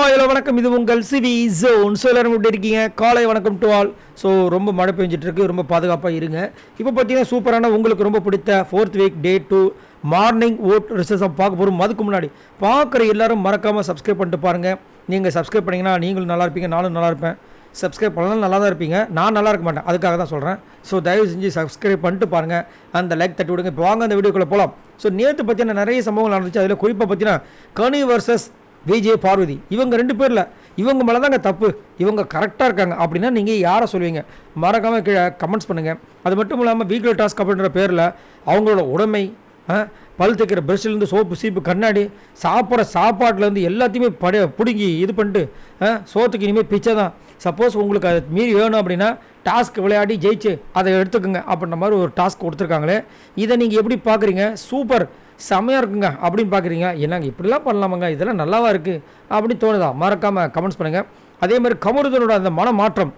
Hello வணக்கம். இது உங்கள் சிவி ஜோன். ஸோ எல்லாரும் எப்படி இருக்கீங்க? காலை வணக்கம் டு ஆல். ஸோ ரொம்ப மழை பெஞ்சிட்டு இருக்கு, ரொம்ப பாதுகாப்பாக இருங்க. இப்போ பார்த்தீங்கன்னா சூப்பரான உங்களுக்கு ரொம்ப பிடித்த 4th வீக் டே 2 மார்னிங் ஓட் ரிசல்ட்ஸ் பார்க்க போகிறோம். அதுக்கு முன்னாடி பார்க்குற எல்லாரும் மறக்காமல் சப்ஸ்கிரைப் பண்ணிட்டு பாருங்கள். நீங்கள் சப்ஸ்கிரைப் பண்ணிங்கன்னா நீங்களும் நல்லா இருப்பீங்க, நானும் நல்லா இருப்பேன். சப்ஸ்கிரைப் பண்ணலாம், நல்லா தான் இருப்பீங்க. நான் நல்லா இருக்க மாட்டேன், அதுக்காக தான் சொல்கிறேன். ஸோ தயவு செஞ்சு சப்ஸ்கிரைப் பண்ணிட்டு பாருங்கள், அந்த லைக் தட்டி விடுங்க. இப்போ வாங்க அந்த வீடியோக்குள்ளே போகலாம். ஸோ நேற்று பார்த்தீங்கன்னா நிறைய சம்பவங்கள் நடந்துச்சு. அதில் குறிப்பாக பார்த்தீங்கன்னா கனி வர்சஸ் விஜய் பார்வதி, இவங்க 2 பேரில் இவங்க மேலே தாங்க தப்பு, இவங்க கரெக்டாக இருக்காங்க அப்படின்னா நீங்கள் யாரை சொல்லுவீங்க? மறக்காமல் கீழே கமெண்ட்ஸ் பண்ணுங்கள். அது மட்டும் இல்லாமல் வீக்லி டாஸ்க் அப்படின்ற பேரில் அவங்களோட உடைமை, பல் தைக்கிற ப்ரெஷ்லேருந்து சோப்பு சீப்பு கண்ணாடி, சாப்பிட்ற சாப்பாட்டிலேருந்து எல்லாத்தையுமே பிடுங்கி இது பண்ணிட்டு சோத்துக்கு இனிமேல் பிச்சை தான். சப்போஸ் உங்களுக்கு அதை மீறி வேணும் அப்படின்னா டாஸ்க் விளையாடி ஜெயிச்சு அதை எடுத்துக்கோங்க அப்படின்ற மாதிரி ஒரு டாஸ்க் கொடுத்துருக்காங்களே, இதை நீங்கள் எப்படி பார்க்குறீங்க? சூப்பர், செம்மையாக இருக்குங்க அப்படின்னு பார்க்குறீங்க. என்னங்க இப்படிலாம் பண்ணலாமாங்க, இதெல்லாம் நல்லாவா இருக்குது அப்படின்னு தோணுதா? மறக்காமல் கமெண்ட்ஸ் பண்ணுங்கள். அதே மாதிரி கமருதனோட அந்த மன மாற்றம்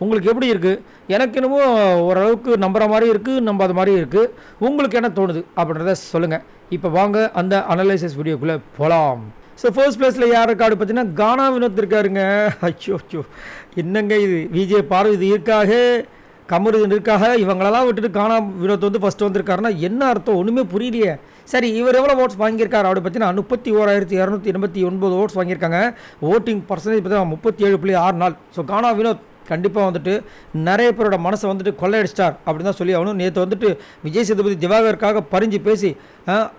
உங்களுக்கு எப்படி இருக்குது? எனக்கு என்னமோ ஓரளவுக்கு நம்புற மாதிரி இருக்குது, நம்பாத மாதிரி இருக்குது. உங்களுக்கு என்ன தோணுது அப்படின்றத சொல்லுங்கள். இப்போ வாங்க அந்த அனலைசிஸ் வீடியோக்குள்ளே போகலாம். ஸோ ஃபர்ஸ்ட் பிளேஸில் யார் இருக்காடு பார்த்தீங்கன்னா கானா வினோத் இருக்காருங்க. அச்சோ என்னங்க இது, விஜய் பார்வதி இருக்காக, கமருதன் இருக்காக, இவங்களெல்லாம் விட்டுட்டு கானா வினோத் வந்து ஃபஸ்ட்டு வந்திருக்காருன்னா என்ன அர்த்தம்? ஒன்றுமே புரியலையே. சரி, இவர் எவ்வளோ ஓட்ஸ் வாங்கியிருக்காரு அப்படி பார்த்தீங்கன்னா 31,289 ஓட்ஸ் வாங்கியிருக்காங்க. ஓட்டிங் பர்சன்டேஜ் பார்த்தீங்கன்னா 37.64. ஸோ கானா வினோத் கண்டிப்பாக வந்துட்டு நிறைய பேரோட மனசை வந்துட்டு கொள்ளையடிச்சிட்டார் அப்படின்னு தான் சொல்லி ஆகணும். நேற்று வந்துட்டு விஜய் சேதுபதி திவாகருக்காக பறிஞ்சு பேசி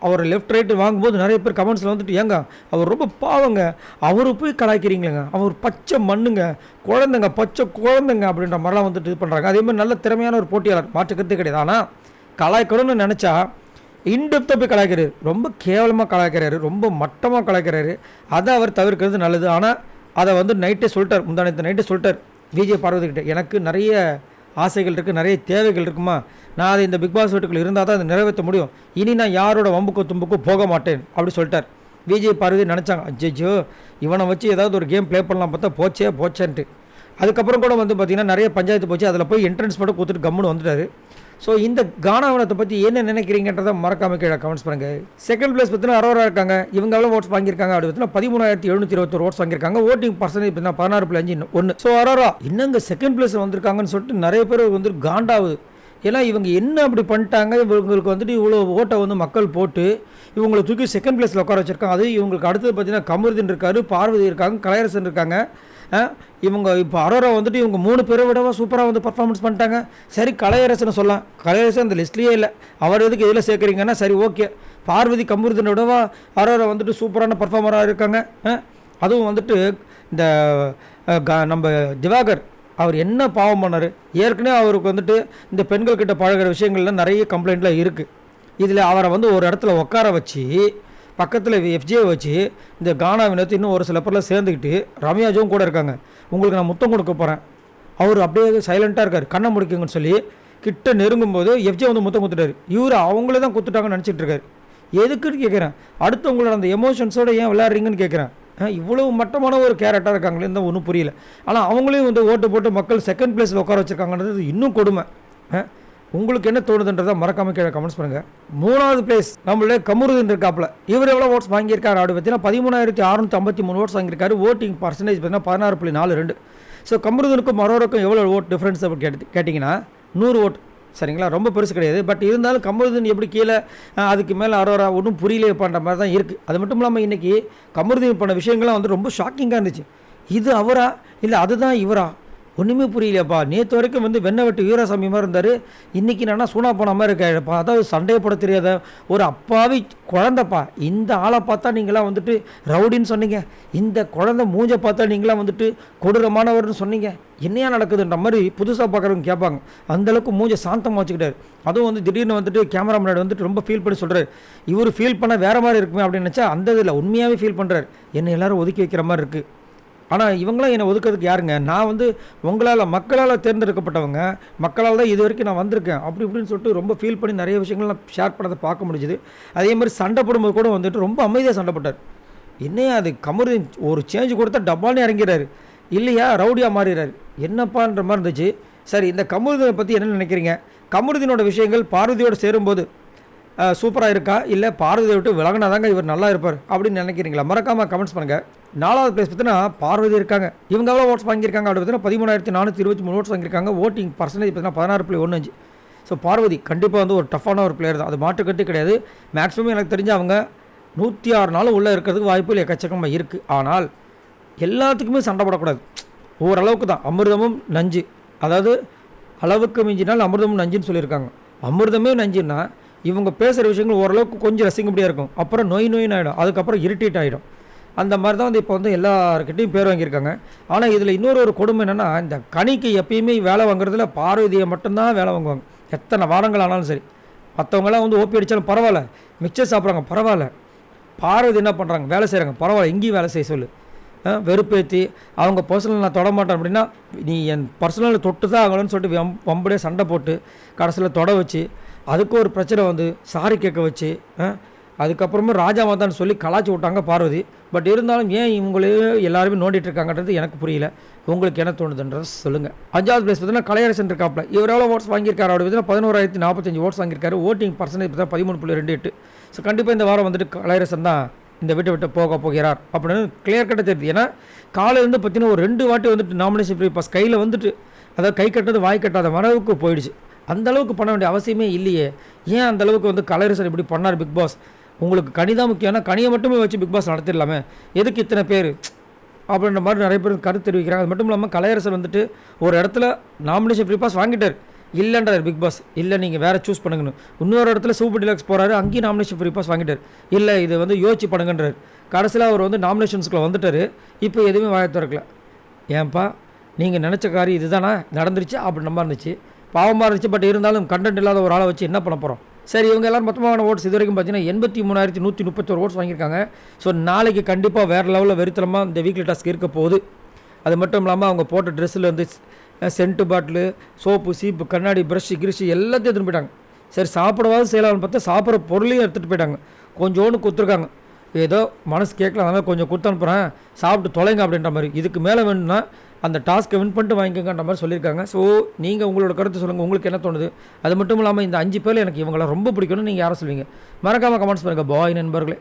அவர் லெஃப்ட் ரைட்டு வாங்கும்போது நிறைய பேர் கமெண்ட்ஸில் வந்துட்டு ஏங்க அவர் ரொம்ப பாவங்க, அவரு போய் கலாய்க்கிறீங்களேங்க, அவர் பச்சை மண்ணுங்க, குழந்தைங்க, பச்சை குழந்தைங்க அப்படின்ற மாதிரிலாம் வந்துட்டு இது பண்ணுறாங்க. அதே மாதிரி நல்ல திறமையான ஒரு போட்டியாளர், மாற்றுக்கிறது கிடையாது. ஆனால் கலாய்க்கணும்னு நினச்சா இன்டெப்த்தாக போய் கலாய்க்கிறாரு, ரொம்ப கேவலமாக கலாய்க்கிறாரு, ரொம்ப மட்டமாக கலாய்க்கிறாரு. அதை அவர் தவிர்க்கிறது நல்லது. ஆனால் அதை வந்து நைட்டே சொல்லிட்டார், முந்தானத்து நைட்டே சொல்லிட்டார் விஜய் பார்வதி கிட்ட, எனக்கு நிறைய ஆசைகள் இருக்குது, நிறைய தேவைகள் இருக்குமா, நான் அதை இந்த பிக் பாஸ் வீட்டுக்குள்ளே இருந்தால் தான் அதை நிறைவேற்ற முடியும், இனி நான் யாரோட வம்புக்கோ தும்புக்கோ போக மாட்டேன் அப்படி சொல்லிட்டார். விஜய் பார்வதி நினச்சாங்க அஜ்ஜோ இவனை வச்சு ஏதாவது ஒரு கேம் ப்ளே பண்ணலாம், பார்த்தா போச்சேன்ட்டு. அதுக்கப்புறம் கூட வந்து பார்த்திங்கன்னா நிறைய பஞ்சாயத்து போச்சு, அதில் போய் என்ட்ரன்ஸ் மட்டும் கொடுத்துட்டு கம்முன்னு வந்துட்டார். ஸோ இந்த கானாவனத்தை பற்றி என்ன நினைக்கிறீங்கன்றதை மறக்காமல் கீழே கமெண்ட்ஸ் பண்ணுங்கள். செகண்ட் பிளேஸ் பார்த்தீங்கன்னா அரோரா இருக்காங்க. இவங்க எவ்வளோ ஓட்ஸ் வாங்கியிருக்காங்க அப்படி பார்த்தீங்கன்னா 13,721 ஓட்ஸ் வாங்கியிருக்காங்க. ஓட்டிங் பர்சன்டேஜ் பார்த்தீங்கன்னா 16.51. ஸோ அரோரா இன்னங்க செகண்ட் பிளேஸ் வந்திருக்காங்கன்னு சொல்லிட்டு நிறைய பேர் வந்து காண்டாகுது. ஏன்னா இவங்க என்ன அப்படி பண்ணிட்டாங்க, இவங்களுக்கு வந்துட்டு இவ்வளோ ஓட்டை வந்து மக்கள் போட்டு இவங்களை தூக்கி செகண்ட் பிளேஸில் உட்கார வச்சுருக்காங்க. அது இவங்களுக்கு அடுத்தது பார்த்தீங்கன்னா கமருதீன் இருக்கார், பார்வதி இருக்காங்க, கலையரசன் இருக்காங்க. இவங்க இப்போ அரோரா வந்துட்டு இவங்க 3 பேரை விடவா சூப்பராக வந்து பர்ஃபார்மன்ஸ் பண்ணிட்டாங்க. சரி, கலையரசனை சொல்லலாம், கலையரசன் அந்த லிஸ்ட்லேயே இல்லை, அவர் எதுக்கு இதில் சேர்க்குறீங்கன்னா சரி ஓகே. பார்வதி கமருதீனை விடவா அரோரா வந்துட்டு சூப்பரான பர்ஃபார்மராக இருக்காங்க. அதுவும் வந்துட்டு இந்த நம்ம திவாகர் அவர் என்ன பாவம் பண்ணார், ஏற்கனவே அவருக்கு வந்துட்டு இந்த பெண்கள்கிட்ட பழகிற விஷயங்கள்லாம் நிறைய கம்ப்ளைண்ட்லாம் இருக்குது. இதில் அவரை வந்து ஒரு இடத்துல உட்கார வச்சு பக்கத்தில் எஃப்ஜே வச்சு இந்த கானா வினோத் இன்னும் ஒரு சில பேரில் சேர்ந்துக்கிட்டு ரம்யாஜும் கூட இருக்காங்க, உங்களுக்கு நான் முத்தம் கொடுக்க போகிறேன், அவர் அப்படியே சைலண்ட்டாக இருக்கார், கண்ணை முடிக்குங்கன்னு சொல்லி கிட்ட நெருங்கும்போது எஃப்ஜே வந்து முத்தம் கொடுத்துட்டாரு. இவர் அவங்களே தான் கொடுத்துட்டாங்கன்னு நினச்சிட்டு இருக்காரு. எதுக்குன்னு கேட்குறேன், அடுத்தவங்களோட அந்த எமோஷன்ஸோடு ஏன் விளையாடுறீங்கன்னு கேட்குறேன். இவ்வளவு மட்டமான ஒரு கேரக்டராக இருக்காங்களே தான் ஒன்றும் புரியல. ஆனால் அவங்களையும் வந்து ஓட்டு போட்டு மக்கள் செகண்ட் பிளேஸில் உட்கார வச்சுருக்காங்கன்றது இன்னும் கொடுமை. உங்களுக்கு என்ன தோணுதுன்றதை மறக்காமல் கீழே கமெண்ட்ஸ் பண்ணுங்கள். 3வது பிளேஸ் நம்மளே கமருதீன் இருக்காப்புல. இவர் எவ்வளோ ஓட்ஸ் வாங்கியிருக்காரு அப்படி பார்த்தீங்கன்னா 13,653 ஓட்ஸ் வாங்கியிருக்காரு. ஓட்டிங் பர்சன்டேஜ் பார்த்தீங்கன்னா 16.42. ஸோ கமருதீனுக்கும் அரோராக்கும் எவ்வளோ ஓட் டிஃப்ரென்ஸ் அப்படி கேட்டிங்கன்னா 100 ஓட். சரிங்களா, ரொம்ப பெருசு கிடையாது. பட் இருந்தாலும் கமருதீன் எப்படி கீழே அதுக்கு மேலே அரோரா ஒன்றும் புரியலையே பண்ணுற மாதிரி தான் இருக்குது. அது மட்டும் இல்லாமல் இன்றைக்கி கமருதீன் பண்ண விஷயங்கள்லாம் வந்து ரொம்ப ஷாக்கிங்காக இருந்துச்சு. இது அவரா இல்லை அதுதான் இவரா, ஒன்றுமே புரியலையாப்பா. நேற்று வரைக்கும் வந்து வெண்ணை வெட்டு வீராசாமி மாதிரி இருந்தார், இன்றைக்கி நான் சூனா போன மாதிரி இருக்காப்பா. அதாவது சண்டையை போட தெரியாத ஒரு அப்பாவி குழந்தைப்பா. இந்த ஆளை பார்த்தா நீங்களாம் வந்துட்டு ரவுடின்னு சொன்னீங்க, இந்த குழந்தை மூஞ்சை பார்த்தா நீங்களாம் வந்துட்டு கொடூரமானவர்னு சொன்னீங்க, என்னையா நடக்குதுன்ற மாதிரி புதுசாக பார்க்குறவங்க கேட்பாங்க. அந்தளவுக்கு மூஞ்சை சாந்தமாக வச்சுக்கிட்டார். அதுவும் வந்து திடீர்னு வந்துட்டு கேமரா முன்னாடி வந்துட்டு ரொம்ப ஃபீல் பண்ணி சொல்கிறார். இவர் ஃபீல் பண்ண வேறு மாதிரி இருக்குமே அப்படின்னு நினச்சா அந்த இதில் உண்மையாகவே ஃபீல் பண்ணுறாரு. என்னை எல்லோரும் ஒதுக்கி வைக்கிற மாதிரி இருக்குது. ஆனால் இவங்களாம் என்னை ஒதுக்கிறதுக்கு யாருங்க, நான் வந்து மக்களால் தேர்ந்தெடுக்கப்பட்டவங்க, மக்களால் தான் இது வரைக்கும் நான் வந்திருக்கேன் அப்படி இப்படின்னு சொல்லிட்டு ரொம்ப ஃபீல் பண்ணி நிறைய விஷயங்கள் நான் ஷேர் பண்ணதை பார்க்க முடிஞ்சுது. அதே மாதிரி சண்டை போடும்போது கூட வந்துட்டு ரொம்ப அமைதியாக சண்டை போட்டார். என்னையா அது கமருதீன் ஒரு சேஞ்சு கொடுத்தா டப்பானே இறங்கிறாரு, இல்லையா ரவுடியாக மாறிடுறாரு, என்னப்பான்ற மாதிரி இருந்துச்சு. சரி, இந்த கமருதீனை பற்றி என்ன நினைக்கிறீங்க? கமருதீனோட விஷயங்கள் பார்வதியோடு சேரும்போது சூப்பராக இருக்கா, இல்லை பார்வதியை விட்டு விலகினா தாங்க இவர் நல்லா இருப்பார் அப்படின்னு நினைக்கிறீங்களா? மறக்காமல் கமெண்ட்ஸ் பண்ணுங்கள். 4வது பிளேஸ் பார்த்தீங்கன்னா பார்வதி இருக்காங்க. இவங்க எவ்வளோ ஓட்ஸ் வாங்கியிருக்காங்க அப்படி பார்த்தீங்கன்னா 13,423 ஓட்ஸ் வாங்கியிருக்காங்க. ஓட்டிங் பர்சன்டேஜ் பார்த்தீங்கன்னா 16.15. ஸோ பார்வதி கண்டிப்பாக வந்து ஒரு டஃப்பான ஒரு பிளேயர் தான், அது மாற்றுக்கட்டே கிடையாது. மேக்ஸிமம் எனக்கு தெரிஞ்சு அவங்க 106 நாள் உள்ளே இருக்கிறதுக்கு வாய்ப்புகள் எக்கச்சக்கமாக இருக்குது. ஆனால் எல்லாத்துக்குமே சண்டை போடக்கூடாது, ஓரளவுக்கு தான். அமிர்தமும் நஞ்சு, அதாவது அளவுக்கு மிஞ்சினால் அமிர்தமும் நஞ்சுன்னு சொல்லியிருக்காங்க. அமிர்தமே நஞ்சுன்னா இவங்க பேசுகிற விஷயங்கள் ஓரளவுக்கு கொஞ்சம் ரசிக்கும்படியாக இருக்கும், அப்புறம் நோயின்னு ஆகிடும், அதுக்கப்புறம் இரிட்டேட் ஆகிடும். அந்த மாதிரி தான் வந்து இப்போ வந்து எல்லாருக்கிட்டையும் பேர் வாங்கியிருக்காங்க. ஆனால் இதில் இன்னொரு கொடுமை என்னென்னா, இந்த கனிக்கு எப்பயுமே வேலை வாங்குறதுல பார்வதியை மட்டும்தான் வேலை வாங்குவாங்க. எத்தனை வாரங்கள் ஆனாலும் சரி. மற்றவங்களாம் வந்து ஓபி அடித்தாலும் பரவாயில்ல, மிக்சர் சாப்பிட்றாங்க பரவாயில்ல, பார்வதி என்ன பண்ணுறாங்க, வேலை செய்கிறாங்க பரவாயில்ல, எங்கேயும் வேலை செய்ய சொல்லு. வெறுப்பேற்றி அவங்க பர்சனல் நான் தொட மாட்டேன் அப்படின்னா, நீ என் பர்சனலில் தொட்டு தான் ஆகணும்னு சொல்லிட்டு வம்படியே சண்டை போட்டு கடைசியில் தொட வச்சு, அதுக்கு ஒரு பிரச்சனை வந்து சாரி கேட்க வச்சு, அதுக்கப்புறமா ராஜா வந்தான்னு சொல்லி கலாச்சி விட்டாங்க பார்வதி. பட் இருந்தாலும் ஏன் இவங்களே எல்லாருமே நோண்டிட்டு இருக்காங்கன்றது எனக்கு புரியல. உங்களுக்கு என்ன தோணுதுன்றது சொல்லுங்கள். 5வது பிளேஸ் பார்த்தீங்கன்னா கலையரசன் இருக்காப்ல. இவர் எவ்வளோ ஓட்ஸ் வாங்கியிருக்காரு அப்படி பார்த்தீங்கன்னா 11,045 ஓட்ஸ் வாங்கியிருக்காரு. ஓட்டிங் பர்சன்டேஜ் பார்த்தா 13.28. ஸோ கண்டிப்பாக இந்த வாரம் வந்துட்டு கலையரசன் தான் இந்த விட்டு போக போகிறார் அப்படின்னு கிளியர் கட்ட தெரியுது. ஏன்னா காலையிலேருந்து பார்த்தீங்கன்னா ஒரு 2 வாட்டி வந்துட்டு நாமினேஷன் ஃப்ரீ பாஸ் கையில் வந்துட்டு, அதாவது கை கட்டுறது வாய் கட்டாத மனவுக்கு போயிடுச்சு. அந்தளவுக்கு பண்ண வேண்டிய அவசியமே இல்லையே. ஏன் அந்தளவுக்கு வந்து கலையரசன் இப்படி பண்ணார் பிக் பாஸ்? உங்களுக்கு கனி தான் முக்கியம்னா கனியை மட்டுமே வச்சு பிக் பாஸ் நடத்திடலாமே, எதுக்கு இத்தனை பேர் அப்படின்ற மாதிரி நிறைய பேர் கருத்து தெரிவிக்கிறாங்க. அது மட்டும் இல்லாமல் கலையரசன் வந்துட்டு ஒரு இடத்துல நாமினேஷன் ஃப்ரீ பாஸ் வாங்கிட்டார், இல்லைன்றார் பிக் பாஸ். இல்லை நீங்கள் வேறு சூஸ் பண்ணுங்கன்னு. இன்னொரு இடத்துல சூப்பர் டிலக்ஸ் போகிறாரு, அங்கேயும் நாமினேஷன் ஃப்ரீ பாஸ் வாங்கிட்டார். இல்லை இது வந்து யோசிச்சு பண்ணுங்கன்றார். கடைசியில் அவர் வந்து நாமினேஷன்ஸ்குள்ளே வந்துட்டார். இப்போ எதுவுமே வாய திறக்கல. ஏன்பா நீங்கள் நினச்ச காரியம் இதுதானே நடந்துருச்சு அப்படின்ற மாதிரி இருந்துச்சு, பாவமாக இருந்துச்சு. பட் இருந்தாலும் கண்டென்ட் இல்லாத ஒரு ஆளை வச்சு என்ன பண்ண போகிறோம்? சரி, இவங்க எல்லோரும் மொத்தமான ஓட்ஸ் இது வரைக்கும் பார்த்தீங்கன்னா 83,131 ஓட்ஸ் வாங்கியிருக்காங்க. ஸோ நாளைக்கு கண்டிப்பாக வேறு லெவலில் வெறித்தனமாக இந்த வீக்லி டாஸ்க் இருக்க போகுது. அது மட்டும் இல்லாமல் அவங்க போட்ட ட்ரெஸ்ஸில் வந்து சென்ட்டு பாட்டிலு, சோப்பு, சீப்பு, கண்ணாடி, ப்ரஷ்ஷு, கிரிஷு எல்லாத்தையும் எடுத்துகிட்டு போயிட்டாங்க. சரி சாப்பிடவாது செய்யலாம்னு பார்த்தா சாப்பிட்ற பொருளையும் எடுத்துகிட்டு போயிட்டாங்க. கொஞ்சோண்டு கொடுத்துருக்காங்க, ஏதோ மனசு கேட்கலாம் அதனால் கொஞ்சம் கொடுத்து அனுப்புகிறேன், சாப்பிட்டு தொலைங்க அப்படின்ற மாதிரி. இதுக்கு மேலே வேணும்னா அந்த டாஸ்க்கை வின் பண்ணிட்டு வாங்கிக்கோங்கன்ற மாதிரி சொல்லியிருக்காங்க. ஸோ நீங்கள் உங்களோட கருத்து சொல்லுங்கள், உங்களுக்கு என்ன தோணுது? அது மட்டும் இல்லாமல் இந்த 5 பேர் எனக்கு இவங்களாம் ரொம்ப பிடிக்கும்னு நீங்கள் யாரை சொல்லுவீங்க? மறக்காமல் கமெண்ட்ஸ் பண்ணுங்கள் பாய் நண்பர்களே.